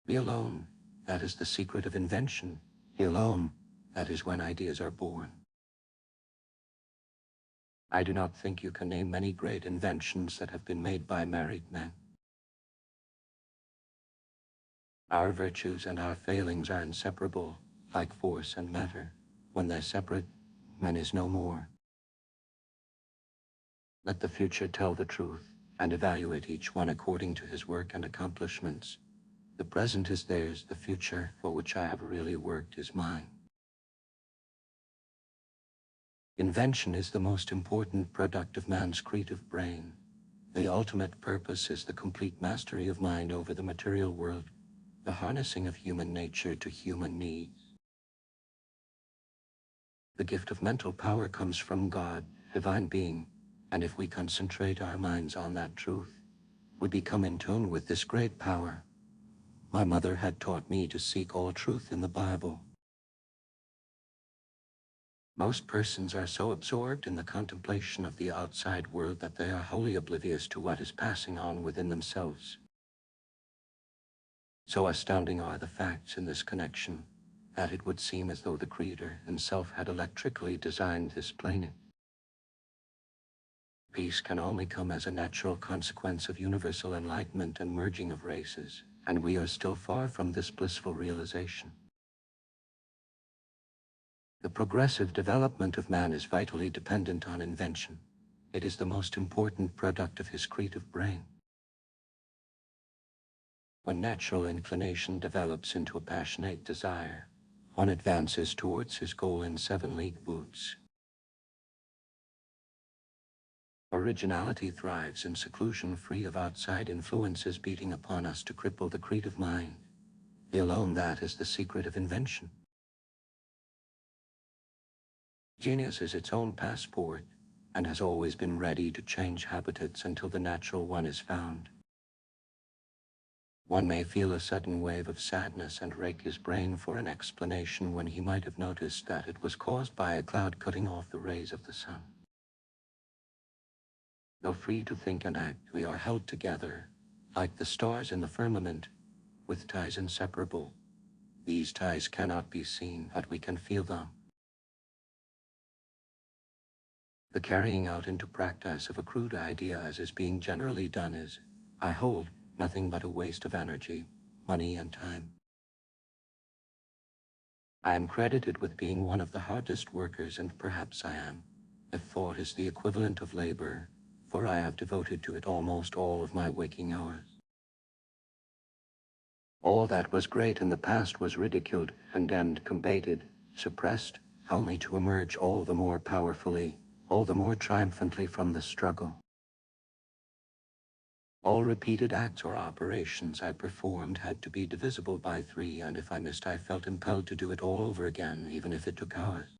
Be alone, that is the secret of invention. Be alone, that is when ideas are born. I do not think you can name many great inventions that have been made by married men. Our virtues and our failings are inseparable, like force and matter. When they're separate, man is no more. Let the future tell the truth, and evaluate each one according to his work and accomplishments. The present is theirs, the future, for which I have really worked, is mine. Invention is the most important product of man's creative brain. The ultimate purpose is the complete mastery of mind over the material world, the harnessing of human nature to human needs. The gift of mental power comes from God, divine being, and if we concentrate our minds on that truth, we become in tune with this great power. My mother had taught me to seek all truth in the Bible. Most persons are so absorbed in the contemplation of the outside world that they are wholly oblivious to what is passing on within themselves. So astounding are the facts in this connection that it would seem as though the Creator himself had electrically designed this planet. Peace can only come as a natural consequence of universal enlightenment and merging of races, and we are still far from this blissful realization. The progressive development of man is vitally dependent on invention. It is the most important product of his creative brain. When natural inclination develops into a passionate desire, one advances towards his goal in 7-league boots. Originality thrives in seclusion, free of outside influences beating upon us to cripple the creative mind. Alone that is the secret of invention. Genius is its own passport, and has always been ready to change habitats until the natural one is found. One may feel a sudden wave of sadness and rake his brain for an explanation when he might have noticed that it was caused by a cloud cutting off the rays of the sun. Though free to think and act, we are held together, like the stars in the firmament, with ties inseparable. These ties cannot be seen, but we can feel them. The carrying out into practice of a crude idea, as is being generally done, is, I hold, nothing but a waste of energy, money, and time. I am credited with being one of the hardest workers, and perhaps I am, if thought is the equivalent of labor, for I have devoted to it almost all of my waking hours. All that was great in the past was ridiculed, condemned, combated, suppressed, only to emerge all the more powerfully, all the more triumphantly from the struggle. All repeated acts or operations I performed had to be divisible by 3, and if I missed, I felt impelled to do it all over again, even if it took hours.